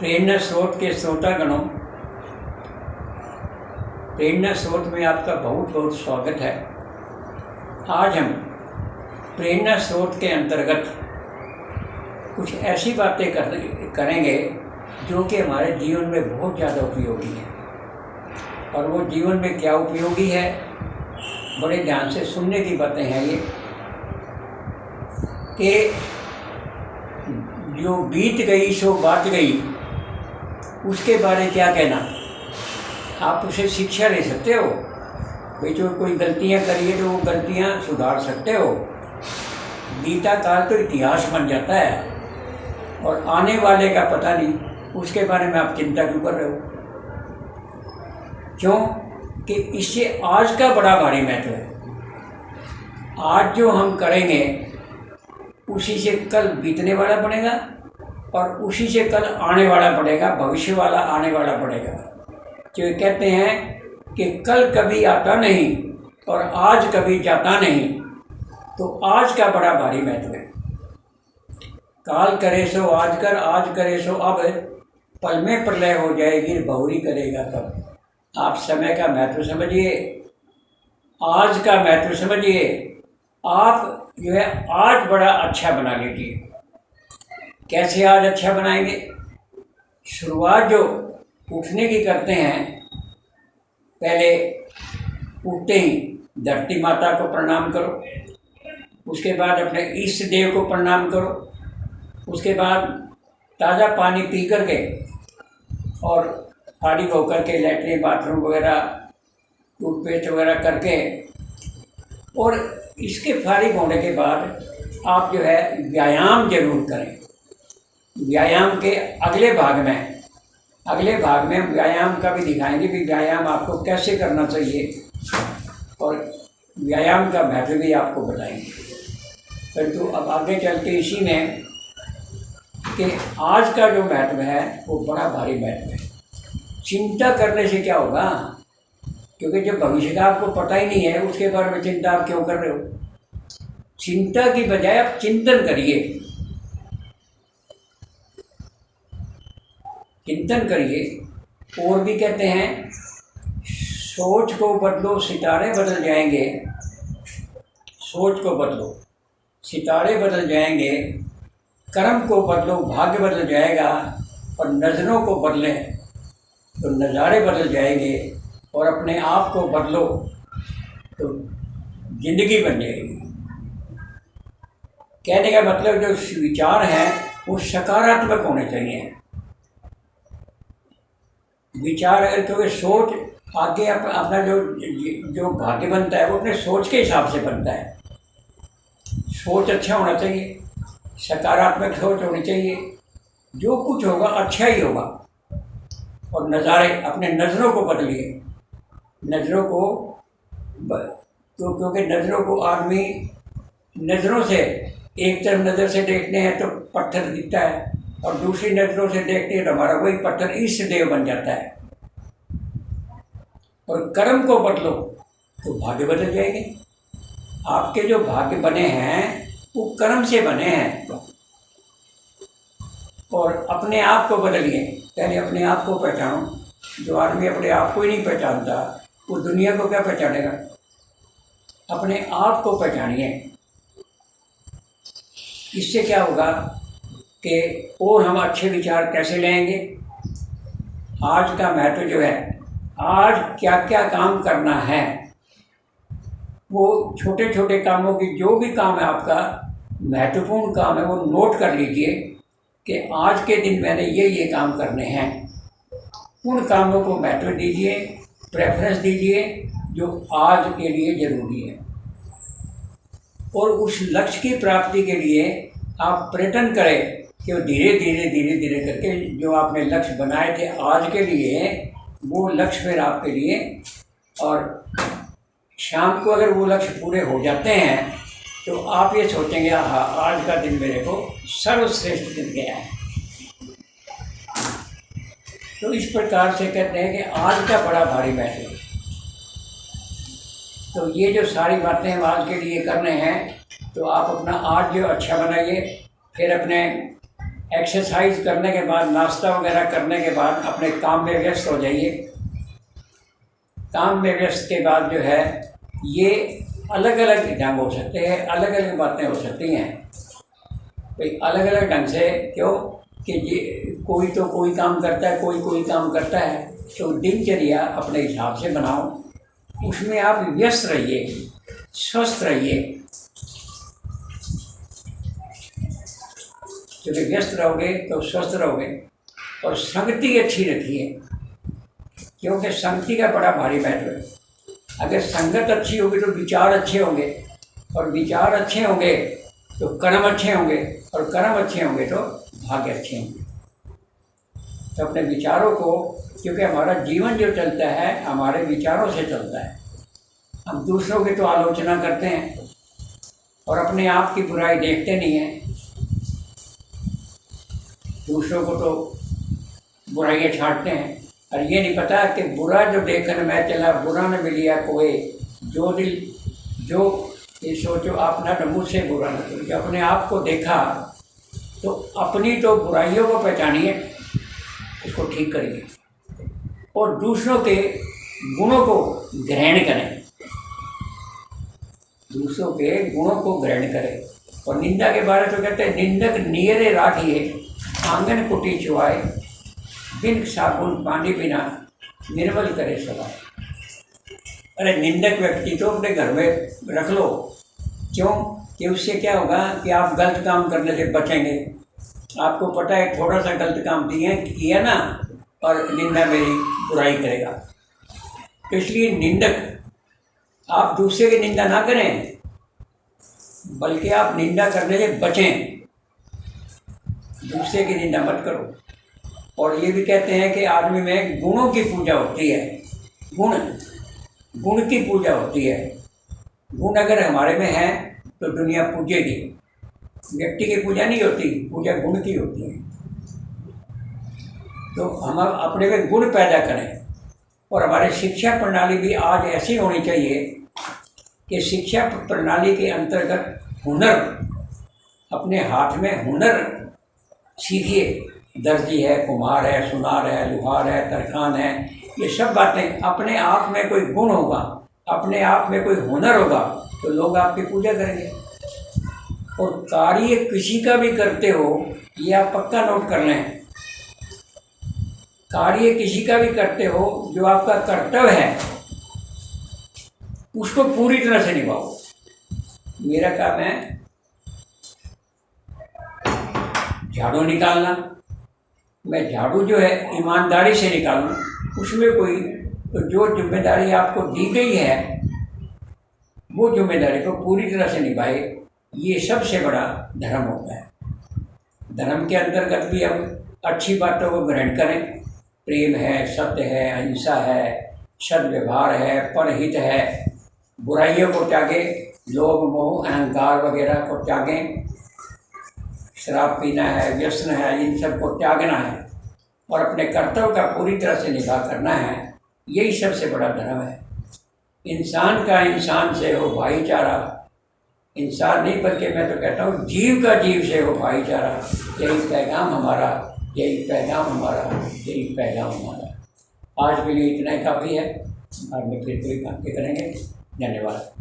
प्रेरणा स्रोत के श्रोतागणों, प्रेरणा स्रोत में आपका बहुत बहुत स्वागत है। आज हम प्रेरणा स्रोत के अंतर्गत कुछ ऐसी बातें करेंगे जो कि हमारे जीवन में बहुत ज़्यादा उपयोगी है। और वो जीवन में क्या उपयोगी है, बड़े ध्यान से सुनने की बातें हैं ये, कि जो बीत गई सो बात गई, उसके बारे क्या कहना। आप उसे शिक्षा ले सकते हो भाई, जो कोई गलतियां करी है तो वो गलतियां सुधार सकते हो। बीता काल तो इतिहास बन जाता है और आने वाले का पता नहीं, उसके बारे में आप चिंता क्यों कर रहे हो? क्यों कि इससे आज का बड़ा भारी महत्व है। आज जो हम करेंगे उसी से कल बीतने वाला बनेगा और उसी से कल आने वाला बढ़ेगा, भविष्य वाला आने वाला बढ़ेगा। जो कहते हैं कि कल कभी आता नहीं और आज कभी जाता नहीं, तो आज का बड़ा भारी महत्व है। काल करे सो आज कर, आज करे सो अब, पल में प्रलय हो जाएगी बहुरी करेगा कब। आप समय का महत्व समझिए, आज का महत्व समझिए। आप जो है आज बड़ा अच्छा बना लीजिए। कैसे आज अच्छा बनाएंगे? शुरुआत जो उठने की करते हैं, पहले उठते ही धरती माता को प्रणाम करो, उसके बाद अपने इष्ट देव को प्रणाम करो, उसके बाद ताज़ा पानी पी करके और फारिग होकर के लैट्रिन बाथरूम वगैरह टूथपेस्ट वगैरह करके, और इसके फारिग होने के बाद आप जो है व्यायाम जरूर करें। व्यायाम के अगले भाग में हम व्यायाम का भी दिखाएंगे कि व्यायाम आपको कैसे करना चाहिए, और व्यायाम का महत्व भी आपको बताएंगे। परंतु अब आगे चल के इसी में कि आज का जो महत्व है वो बड़ा भारी महत्व है। चिंता करने से क्या होगा? क्योंकि जब भविष्य का आपको पता ही नहीं है, उसके बारे में चिंता आप क्यों कर रहे हो? चिंता की बजाय आप चिंतन करिए, चिंतन करिए। और भी कहते हैं, सोच को बदलो सितारे बदल जाएंगे, सोच को बदलो सितारे बदल जाएंगे, कर्म को बदलो भाग्य बदल जाएगा, और नज़रों को बदलें तो नज़ारे बदल जाएंगे, और अपने आप को बदलो तो जिंदगी बन जाएगी। कहने का मतलब जो विचार हैं वो सकारात्मक होने चाहिए। विचार, क्योंकि सोच आगे अपना जो भाग्य बनता है वो अपने सोच के हिसाब से बनता है। सोच अच्छा होना चाहिए, सकारात्मक सोच होनी चाहिए, जो कुछ होगा अच्छा ही होगा। और नज़ारे, अपने नज़रों को बदलिए, नज़रों को तो क्योंकि नज़रों को आदमी नज़रों से, एक तरफ नज़र से देखते हैं तो पत्थर दिखता है, और दूसरी नज़रों से देखते हैं तो हमारा वही पत्थर इष्ट देव बन जाता है। और कर्म को बदलो तो भाग्य बदल जाएंगे। आपके जो भाग्य बने हैं वो कर्म से बने हैं। और अपने आप को बदलिए, पहले अपने आप को पहचानो। जो आदमी अपने आप को ही नहीं पहचानता वो दुनिया को क्या पहचानेगा? अपने आप को पहचानिए। इससे क्या होगा कि और हम अच्छे विचार कैसे लेंगे? आज का महत्व जो है, आज क्या क्या काम करना है, वो छोटे छोटे कामों की, जो भी काम है आपका महत्वपूर्ण काम है, वो नोट कर लीजिए कि आज के दिन मैंने ये काम करने हैं। उन कामों को महत्व दीजिए, प्रेफरेंस दीजिए जो आज के लिए ज़रूरी है। और उस लक्ष्य की प्राप्ति के लिए आप प्रयत्न करें कि धीरे धीरे करके जो आपने लक्ष्य बनाए थे आज के लिए, वो लक्ष्य फिर आपके लिए, और शाम को अगर वो लक्ष्य पूरे हो जाते हैं तो आप ये सोचेंगे, हाँ आज का दिन मेरे को सर्वश्रेष्ठ दिन गया है। तो इस प्रकार से कहते हैं कि आज का बड़ा भारी महत्व है। तो ये जो सारी बातें हम आज के लिए करने हैं, तो आप अपना आज जो अच्छा बनाइए, फिर अपने एक्सरसाइज करने के बाद, नाश्ता वगैरह करने के बाद अपने काम में व्यस्त हो जाइए। काम में व्यस्त के बाद जो है ये अलग अलग ढंग हो सकते हैं, अलग अलग बातें हो सकती हैं भाई, अलग अलग ढंग से। क्यों कि ये कोई तो कोई काम करता है, कोई कोई काम करता है, तो दिनचर्या अपने हिसाब से बनाओ, उसमें आप व्यस्त रहिए, स्वस्थ रहिए। जब व्यस्त रहोगे तो स्वस्थ रहोगे। और संगति अच्छी रखिए, क्योंकि संगति का बड़ा भारी महत्व है। अगर संगत अच्छी होगी तो विचार अच्छे होंगे, और विचार अच्छे होंगे तो कर्म अच्छे होंगे, और कर्म अच्छे होंगे तो भाग्य अच्छे होंगे। तो अपने विचारों को, क्योंकि हमारा जीवन जो चलता है हमारे विचारों से चलता है। हम दूसरों की तो आलोचना करते हैं और अपने आप की बुराई देखते नहीं हैं। दूसरों को तो बुराइयाँ छांटते हैं, और ये नहीं पता कि बुरा जो देखकर मैं चला, बुरा न मिलिया कोई, जो दिल जो ये सोचो आप ना मुझसे बुरा न करो। जब अपने आप को देखा तो अपनी तो बुराइयों को पहचानिए, उसको ठीक करिए, और दूसरों के गुणों को ग्रहण करें, दूसरों के गुणों को ग्रहण करें। और निंदा के बारे में तो कहते हैं, निंदक नियरे राखिए आंगन कुटी चुआए, बिन साबुन पानी बिना निर्मल करे सदा। अरे निंदक व्यक्ति तो अपने घर में रख लो। क्यों कि उससे क्या होगा कि आप गलत काम करने से बचेंगे। आपको पता है थोड़ा सा गलत काम किया ना, और निंदा मेरी बुराई करेगा। तो इसलिए निंदक, आप दूसरे की निंदा ना करें, बल्कि आप निंदा करने से बचें, दूसरे की निंदा मत करो। और ये भी कहते हैं कि आदमी में गुणों की पूजा होती है, गुण की पूजा होती है। गुण अगर हमारे में है तो दुनिया पूजेगी। व्यक्ति की पूजा नहीं होती, पूजा गुण की होती है। तो हम अपने में गुण पैदा करें। और हमारी शिक्षा प्रणाली भी आज ऐसी होनी चाहिए कि शिक्षा प्रणाली के अंतर्गत हुनर, अपने हाथ में हुनर सीखिए। दर्जी है, कुम्हार है, सुनार है, लुहार है, तरखान है, ये सब बातें। अपने आप में कोई गुण होगा, अपने आप में कोई हुनर होगा, तो लोग आपकी पूजा करेंगे। और कार्य किसी का भी करते हो, ये आप पक्का नोट कर लें, कार्य किसी का भी करते हो, जो आपका कर्तव्य है उसको पूरी तरह से निभाओ। मेरा काम है झाड़ू निकालना, मैं झाड़ू जो है ईमानदारी से निकालूं, उसमें कोई तो जो जिम्मेदारी आपको दी गई है वो जिम्मेदारी को पूरी तरह से निभाए। ये सबसे बड़ा धर्म होता है। धर्म के अंतर्गत भी हम अच्छी बातों को ग्रहण करें। प्रेम है, सत्य है, अहिंसा है, सद्व्यवहार है, परहित है, बुराइयों को त्यागें, लोभ मोह अहंकार वगैरह को त्यागें, शराब पीना है, व्यसन है, इन सब को त्यागना है, और अपने कर्तव्य का पूरी तरह से निभा करना है। यही सबसे बड़ा धर्म है। इंसान का इंसान से हो भाईचारा, इंसान नहीं बल्कि मैं तो कहता हूँ जीव का जीव से हो भाईचारा। यही पैगाम हमारा, यही पैगाम हमारा, यही पैगाम हमारा। आज के लिए इतना ही काफ़ी है। बाद में फिर कोई बातें करेंगे। धन्यवाद।